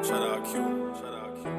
Shout out Q. Shout out Q.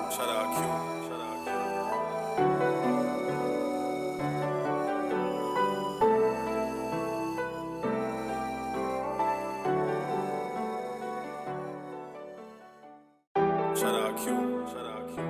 Shout out Q. Shout out Q. Shout out Q. Shout out Q.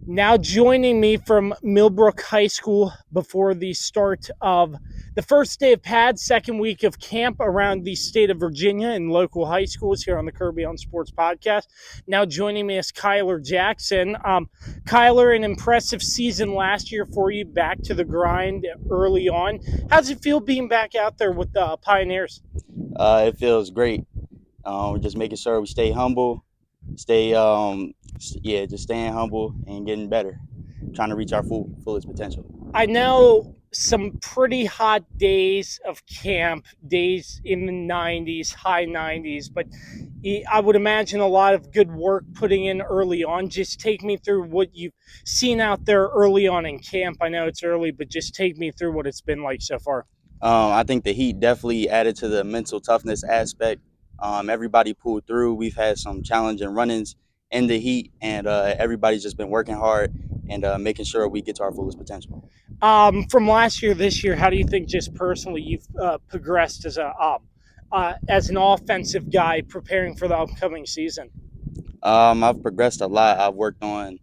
Now joining me from Millbrook High School before the start of the first day of PAD, second week of camp around the state of Virginia and local high schools here on the Kirby on Sports podcast. Now joining me is Kyler Jackson. Kyler, an impressive season last year for you, back to the grind early on. How's it feel being back out there with the Pioneers? It feels great. We're just making sure we stay humble, just staying humble and getting better, trying to reach our fullest potential. I know some pretty hot days of camp, days in the 90s, high 90s, but I would imagine a lot of good work putting in early on. Just take me through what you've seen out there early on in camp. I know it's early, but just take me through what it's been like so far. I think the heat definitely added to the mental toughness aspect. Everybody pulled through. We've had some challenging run-ins in the heat, and everybody's just been working hard and making sure we get to our fullest potential. From last year, this year, how do you think just personally you've progressed as an offensive guy preparing for the upcoming season? I've progressed a lot. I've worked on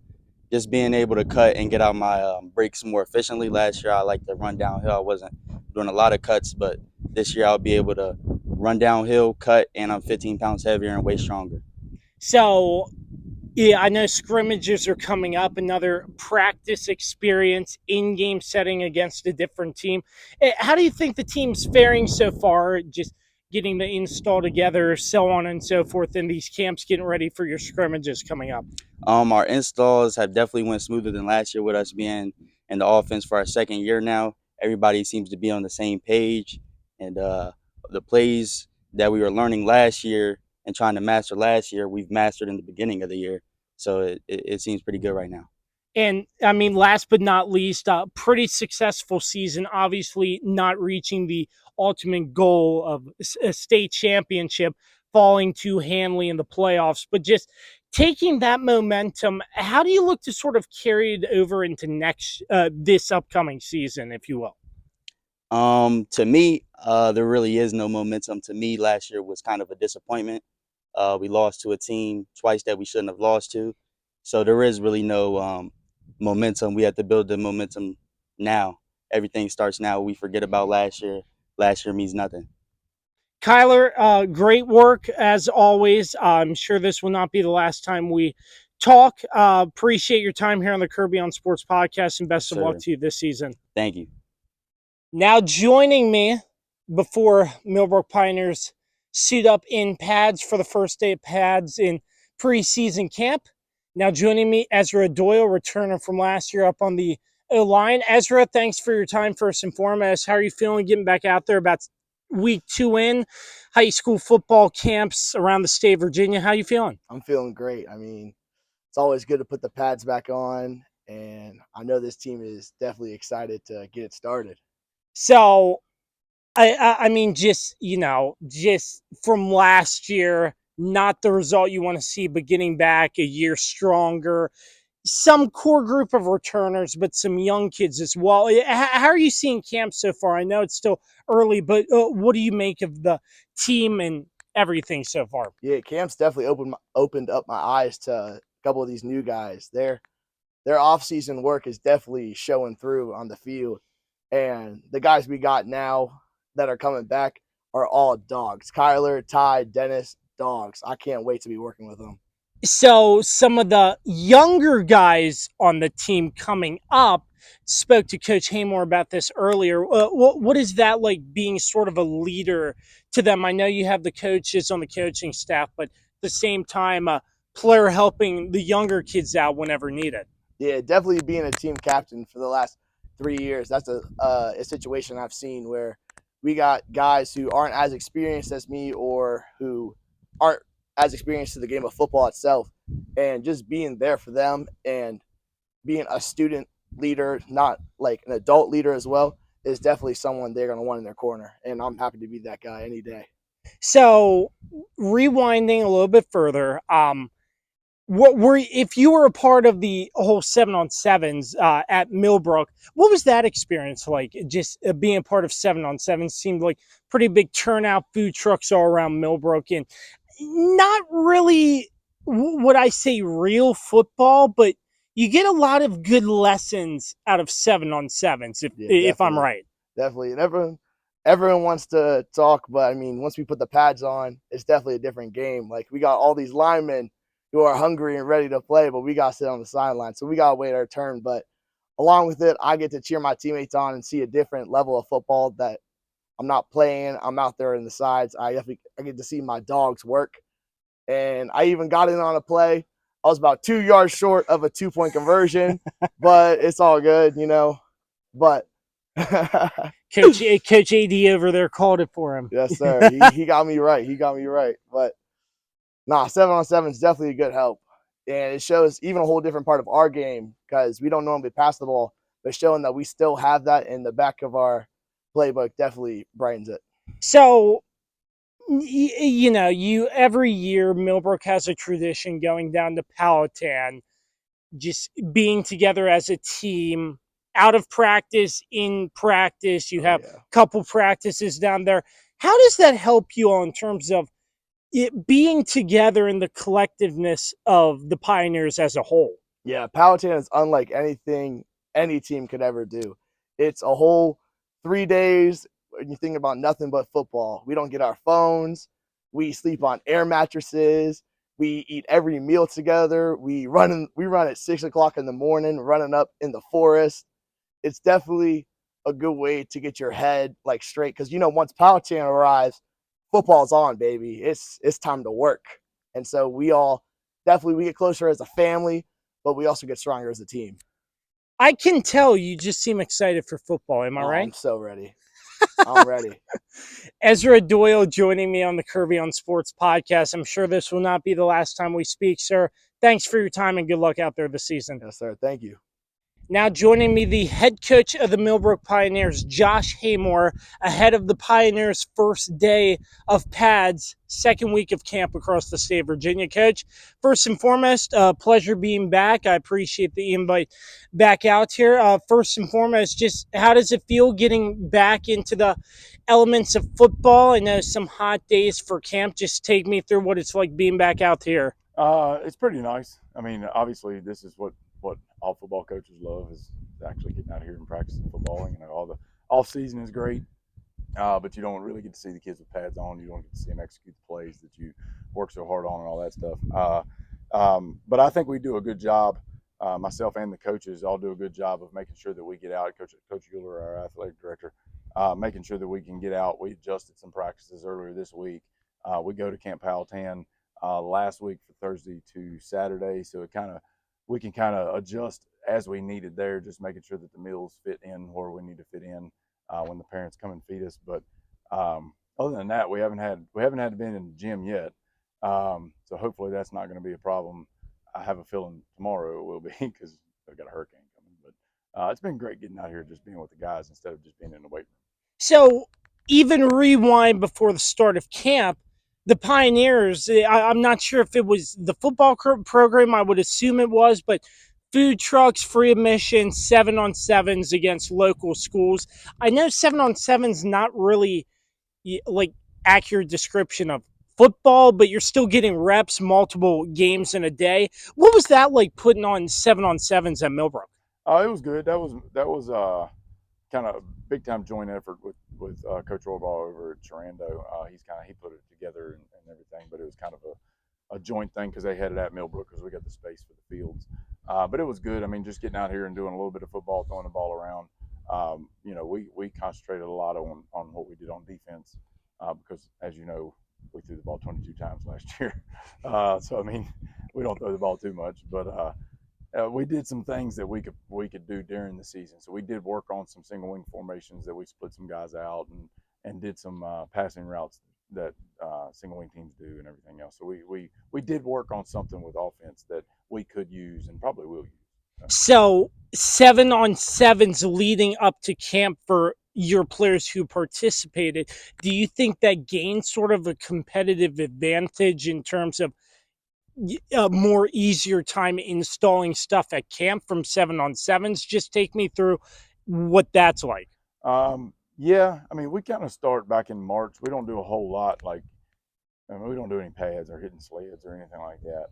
just being able to cut and get out my breaks more efficiently. Last year, I like to run downhill. I wasn't doing a lot of cuts, but this year I'll be able to run downhill, cut, and I'm 15 pounds heavier and way stronger. So, yeah, I know scrimmages are coming up, another practice experience, in-game setting against a different team. How do you think the team's faring so far, just getting the install together, so on and so forth, in these camps, getting ready for your scrimmages coming up? Our installs have definitely went smoother than last year with us being in the offense for our second year now. Everybody seems to be on the same page, and the plays that we were learning last year and trying to master last year, we've mastered in the beginning of the year. So it seems pretty good right now. And I mean, last but not least, pretty successful season. Obviously, not reaching the ultimate goal of a state championship, falling to Hanley in the playoffs, but just taking that momentum. How do you look to sort of carry it over into this upcoming season, if you will? To me, there really is no momentum. To me, last year was kind of a disappointment. We lost to a team twice that we shouldn't have lost to. So there is really no momentum. We have to build the momentum now. Everything starts now. We forget about last year. Last year means nothing. Kyler, great work as always. I'm sure this will not be the last time we talk. Appreciate your time here on the Kirby on Sports podcast, and best of luck to you this season. Thank you. Now joining me before Millbrook Pioneers suit up in pads for the first day of pads in preseason camp. Now joining me, Ezra Doyle, returner from last year up on the O-line. Ezra, thanks for your time first and foremost. How are you feeling getting back out there about week 2 in high school football camps around the state of Virginia? How are you feeling? I'm feeling great. I mean, it's always good to put the pads back on, and I know this team is definitely excited to get it started. So, I mean, just from last year, not the result you want to see, but getting back a year stronger. Some core group of returners, but some young kids as well. How are you seeing camp so far? I know it's still early, but what do you make of the team and everything so far? Yeah, camp's definitely opened up my eyes to a couple of these new guys. Their off-season work is definitely showing through on the field, and the guys we got now that are coming back are all dogs. Kyler, Ty, Dennis, dogs. I can't wait to be working with them. So some of the younger guys on the team coming up spoke to Coach Haymore about this earlier. What is that like, being sort of a leader to them? I know you have the coaches on the coaching staff, but at the same time, a player helping the younger kids out whenever needed. Yeah, definitely being a team captain for the last 3 years. That's a situation I've seen where we got guys who aren't as experienced as me or who aren't as experienced to the game of football itself, and just being there for them and being a student leader, not like an adult leader as well, is definitely someone they're going to want in their corner, and I'm happy to be that guy any day. So rewinding a little bit further, if you were a part of the whole 7-on-7s at Millbrook, what was that experience like? Just being a part of 7-on-7s seemed like pretty big turnout, food trucks all around Millbrook, and not really, would I say, real football, but you get a lot of good lessons out of 7-on-7s, if I'm right. Definitely. And everyone wants to talk, but I mean, once we put the pads on, it's definitely a different game. Like, we got all these linemen who are hungry and ready to play, but we got to sit on the sideline. So we got to wait our turn. But along with it, I get to cheer my teammates on and see a different level of football that I'm not playing. I'm out there in the sides. I get to see my dogs work. And I even got in on a play. I was about 2 yards short of a 2-point conversion, but it's all good, you know. But Coach AD over there called it for him. Yes, sir. He got me right. He got me right. But nah, 7-on-7 is definitely a good help. And it shows even a whole different part of our game because we don't normally pass the ball, but showing that we still have that in the back of our playbook definitely brightens it. So, you every year Millbrook has a tradition going down to Powhatan, just being together as a team, out of practice, in practice. You have a couple practices down there. How does that help you all in terms of it being together in the collectiveness of the Pioneers as a whole? Yeah, Powhatan is unlike anything any team could ever do. It's a whole 3 days when you think about nothing but football. We don't get our phones. We sleep on air mattresses. We eat every meal together. We run at 6 o'clock in the morning, running up in the forest. It's definitely a good way to get your head like straight because once Powhatan arrives, football's on, baby. It's time to work. And so we get closer as a family, but we also get stronger as a team. I can tell you just seem excited for football. Am I right? I'm so ready. I'm ready. Ezra Doyle joining me on the Kirby on Sports podcast. I'm sure this will not be the last time we speak, sir. Thanks for your time and good luck out there this season. Yes, sir. Thank you. Now joining me, the head coach of the Millbrook Pioneers, Josh Haymore, ahead of the Pioneers' first day of pads, second week of camp across the state of Virginia. Coach, first and foremost, pleasure being back. I appreciate the invite back out here. First and foremost, just how does it feel getting back into the elements of football? I know some hot days for camp. Just take me through what it's like being back out here. It's pretty nice. I mean, obviously, this is what all football coaches love is actually getting out here and practicing football. All the off season is great, but you don't really get to see the kids with pads on. You don't get to see them execute the plays that you work so hard on and all that stuff. But I think we do a good job. Myself and the coaches all do a good job of making sure that we get out. Coach Euler, our athletic director, making sure that we can get out. We adjusted some practices earlier this week. We go to Camp Powhatan last week for Thursday to Saturday, so we can kind of adjust as we needed there, just making sure that the meals fit in where we need to fit in when the parents come and feed us. But other than that, we haven't had to be in the gym yet, so hopefully that's not going to be a problem. I have a feeling tomorrow it will be because they've got a hurricane coming. But it's been great getting out here, just being with the guys instead of just being in the weight room. So even rewind before the start of camp, the Pioneers, I'm not sure if it was the football program, I would assume it was, but food trucks, free admission, 7-on-7s against local schools. I know 7-on-7's not really like accurate description of football, but you're still getting reps, multiple games in a day. What was that like putting on 7-on-7s at Millbrook? It was good. That was kind of a big time joint effort with Coach Rohrbaugh over at Shenandoah. He put it together and everything, but it was kind of a joint thing because they had it at Millbrook because we got the space for the fields. But it was good. I mean, just getting out here and doing a little bit of football, throwing the ball around. We concentrated a lot on what we did on defense because, as you know, we threw the ball 22 times last year. So I mean, we don't throw the ball too much, but we did some things that we could do during the season. So we did work on some single wing formations that we split some guys out and did some passing routes that single wing teams do and everything else. So we did work on something with offense that we could use and probably will use. So 7-on-7s leading up to camp for your players who participated. Do you think that gained sort of a competitive advantage in terms of a more easier time installing stuff at camp from 7-on-7s? Just take me through what that's like. Yeah, I mean, we kind of start back in March. We don't do a whole lot we don't do any pads or hitting sleds or anything like that.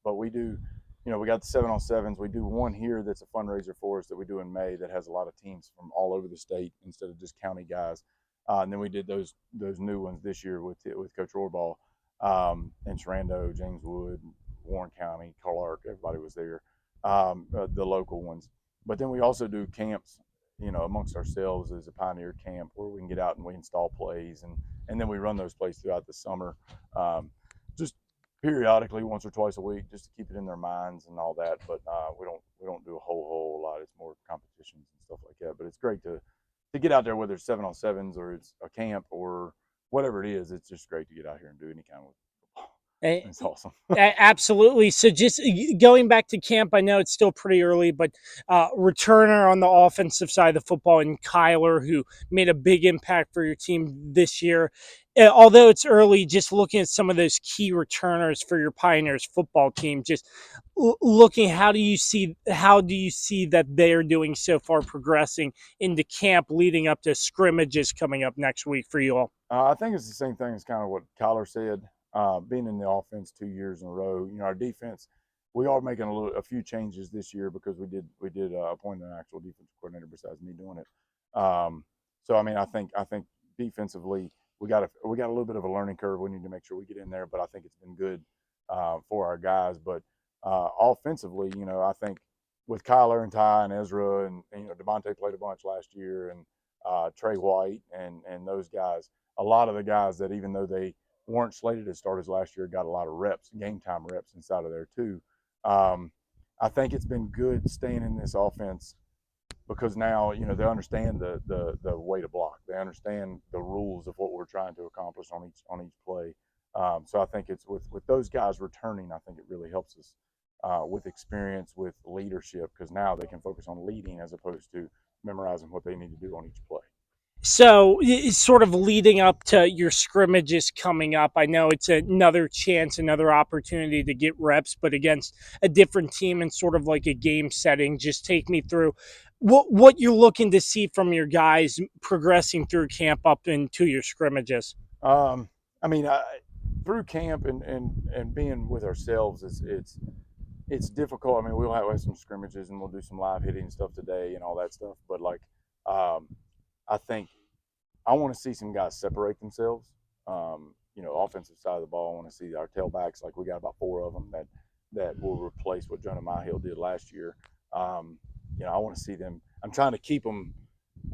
But we do, we got the 7-on-7s. We do one here that's a fundraiser for us that we do in May that has a lot of teams from all over the state instead of just county guys. And then we did those new ones this year with Coach Rohrbaugh in Shenandoah, James Wood, Warren County, Clark. Everybody was there, the local ones. But then we also do camps, amongst ourselves as a Pioneer camp where we can get out and we install plays and then we run those plays throughout the summer, just periodically once or twice a week, just to keep it in their minds and all that. But we don't do a whole lot. It's more competitions and stuff like that. But it's great to to get out there, whether it's 7-on-7s or it's a camp or whatever it is, it's just great to get out here and do any kind of football. It's awesome. Absolutely. So just going back to camp, I know it's still pretty early, but returner on the offensive side of the football and Kyler, who made a big impact for your team this year. Although it's early, just looking at some of those key returners for your Pioneers football team, just looking, how do you see that they're doing so far, progressing into camp leading up to scrimmages coming up next week for you all? I think it's the same thing as kind of what Kyler said. Being in the offense 2 years in a row, our defense, we are making a few changes this year because we did appoint an actual defensive coordinator besides me doing it. So I mean, I think defensively we got a little bit of a learning curve. We need to make sure we get in there, but I think it's been good for our guys. But offensively, I think with Kyler and Ty and Ezra and Devontae played a bunch last year, and Trey White and those guys, a lot of the guys that even though they weren't slated as starters last year got a lot of reps, game time reps inside of there too. I think it's been good staying in this offense because now they understand the way to block. They understand the rules of what we're trying to accomplish on each play. So I think it's with those guys returning, I think it really helps us with experience, with leadership, because now they can focus on leading as opposed to memorizing what they need to do on each play. So it's sort of leading up to your scrimmages coming up. I know it's another chance, another opportunity to get reps, but against a different team and sort of like a game setting. Just take me through what you're looking to see from your guys progressing through camp up into your scrimmages. I mean, through camp and being with ourselves, it's difficult. I mean, we'll have some scrimmages and we'll do some live hitting stuff today and all that stuff, but like I think I want to see some guys separate themselves. Offensive side of the ball, I want to see our tailbacks. Like we got about 4 of them that will replace what Jonah Myhill did last year. I want to see them. I'm trying to keep them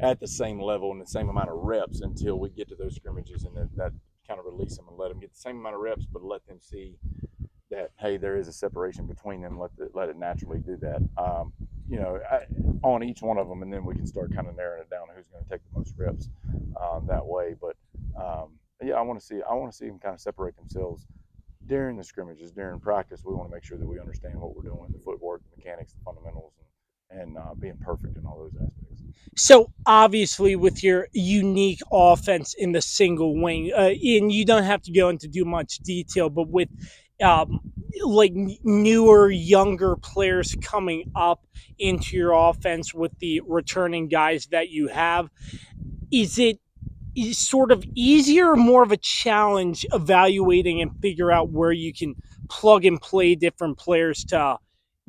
at the same level and the same amount of reps until we get to those scrimmages, and that kind of release them and let them get the same amount of reps, but let them see that, hey, there is a separation between them. Let it naturally do that. On each one of them, and then we can start kind of narrowing it down who's going to take the most reps that way. But I want to see them kind of separate themselves during the scrimmages, during practice. We want to make sure that we understand what we're doing, the footwork, the mechanics, the fundamentals, and being perfect in all those aspects. So obviously with your unique offense in the single wing, and you don't have to go into too much detail, but with like newer, younger players coming up into your offense with the returning guys that you have, is it sort of easier or more of a challenge evaluating and figure out where you can plug and play different players to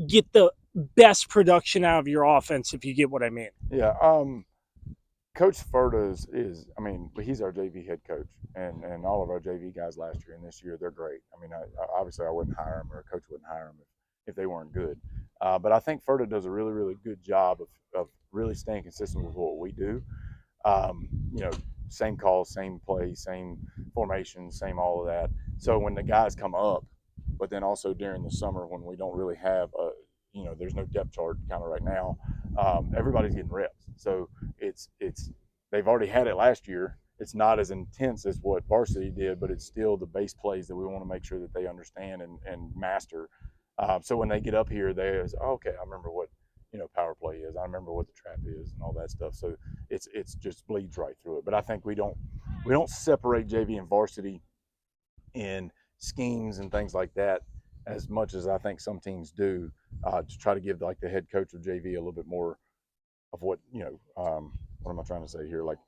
get the best production out of your offense, if you get what I mean? Yeah. Coach Ferda he's our JV head coach, and all of our JV guys last year and this year, they're great. I mean, obviously I wouldn't hire them, or a coach wouldn't hire them if they weren't good. But I think Ferda does a really, really good job of really staying consistent with what we do. Same calls, same play, same formation, same all of that. So when the guys come up, but then also during the summer when we don't really have there's no depth chart kind of right now, everybody's getting reps. So it's they've already had it last year. It's not as intense as what varsity did, but it's still the base plays that we want to make sure that they understand and master. So when they get up here, they say, oh, okay, I remember what power play is. I remember what the trap is and all that stuff. So it's just bleeds right through it. But I think we don't separate JV and varsity in schemes and things like that as much as I think some teams do, to try to give like the head coach of JV a little bit more of what what am I trying to say here? Like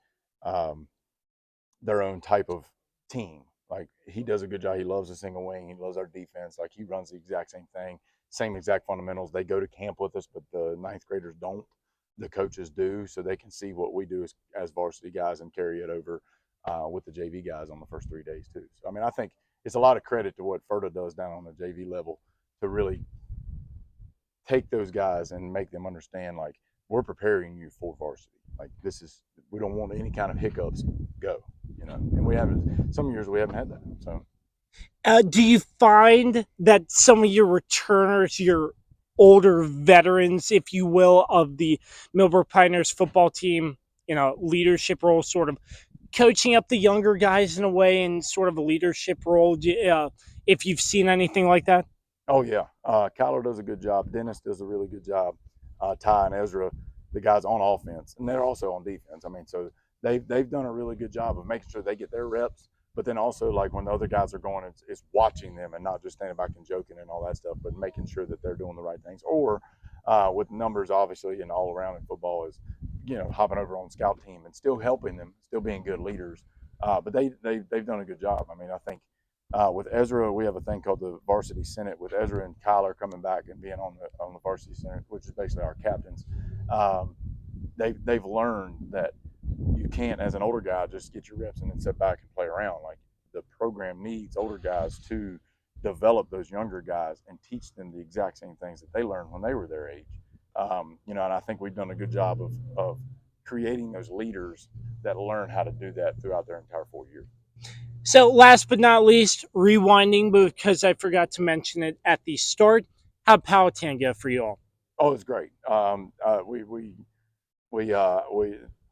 their own type of team. Like he does a good job. He loves the single wing. He loves our defense. Like he runs the exact same thing, same exact fundamentals. They go to camp with us, but the 9th graders don't. The coaches do, so they can see what we do as varsity guys and carry it over with the JV guys on the first 3 days too. So I mean, I think it's a lot of credit to what Ferda does down on the JV level to really take those guys and make them understand, like, we're preparing you for varsity. Like we don't want any kind of hiccups. Go, and we haven't. Some years we haven't had that. So, do you find that some of your returners, your older veterans, if you will, of the Millbrook Pioneers football team, in a leadership role, sort of coaching up the younger guys in a way, in sort of a leadership role? If you've seen anything like that. Oh yeah, Kyler does a good job. Dennis does a really good job. Ty and Ezra, the guys on offense, and they're also on defense. I mean, so they've done a really good job of making sure they get their reps. But then also, like when the other guys are going, it's watching them and not just standing back and joking and all that stuff, but making sure that they're doing the right things. Or with numbers, obviously, and all around in football is, hopping over on scout team and still helping them, still being good leaders. But they've done a good job. I mean, I think with Ezra, we have a thing called the Varsity Senate. With Ezra and Kyler coming back and being on the Varsity Senate, which is basically our captains, they've learned that you can't, as an older guy, just get your reps and then sit back and play around. Like, the program needs older guys to develop those younger guys and teach them the exact same things that they learned when they were their age. And I think we've done a good job of creating those leaders that learn how to do that throughout their entire 4 years. So last but not least, rewinding, because I forgot to mention it at the start, how'd Powhatan go for you all? Oh, it's great.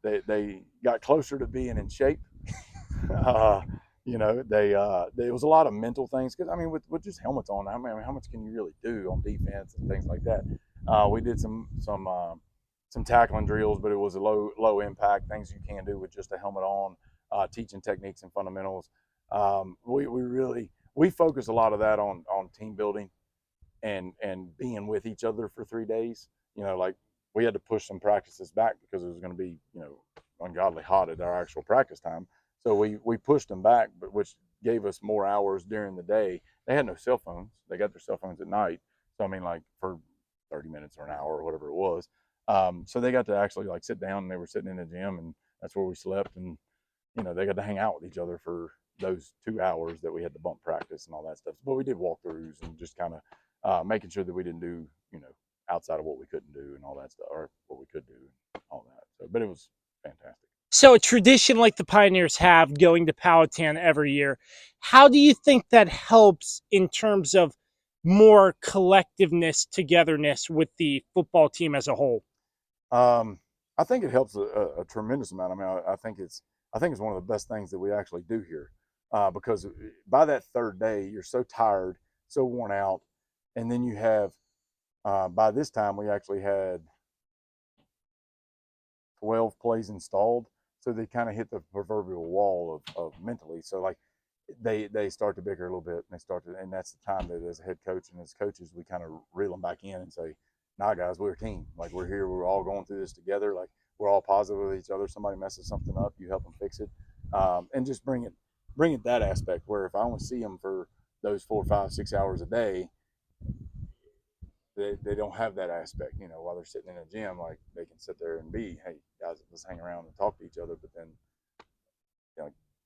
They got closer to being in shape. There was a lot of mental things, because I mean, with just helmets on, I mean, how much can you really do on defense and things like that? We did some tackling drills, but it was a low impact things you can do with just a helmet on. Teaching techniques and fundamentals. We focus a lot of that on team building and being with each other for 3 days. Like, we had to push some practices back because it was going to be, ungodly hot at our actual practice time. So we pushed them back, but which gave us more hours during the day. They had no cell phones. They got their cell phones at night. So, I mean, like, for 30 minutes or an hour or whatever it was. So they got to actually, like, sit down, and they were sitting in the gym, and that's where we slept. And, they got to hang out with each other for those 2 hours that we had to bump practice and all that stuff. But we did walkthroughs and just kind of making sure that we didn't do, outside of what we couldn't do and all that stuff, or what we could do and all that. So, but it was fantastic. So a tradition like the Pioneers have, going to Powhatan every year, how do you think that helps in terms of more collectiveness, togetherness with the football team as a whole? I think it helps a tremendous amount. I mean, I think it's one of the best things that we actually do here, because by that third day, you're so tired, so worn out, and then you have, by this time, we actually had 12 plays installed, so they kind of hit the proverbial wall of mentally. So, like, they start to bicker a little bit, and that's the time that, as a head coach and as coaches, we kind of reel them back in and say, "Nah, guys, we're a team. Like, we're here. We're all going through this together. Like, we're all positive with each other. Somebody messes something up, you help them fix it," and just bring it that aspect where if I only see them for those 4, 5, 6 hours a day, they don't have that aspect. While they're sitting in a gym, like, they can sit there and be, "Hey guys, let's hang around and talk to each other," but then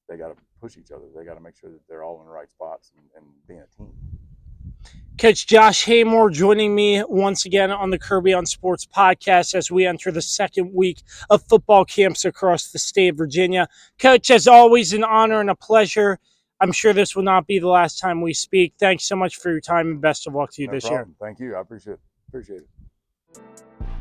they got to push each other. They got to make sure that they're all in the right spots and being a team. Coach Josh Haymore joining me once again on the Kirby on Sports podcast as we enter the second week of football camps across the state of Virginia. Coach, as always, an honor and a pleasure. I'm sure this will not be the last time we speak. Thanks so much for your time, and best of luck to you this year. Thank you. I appreciate it.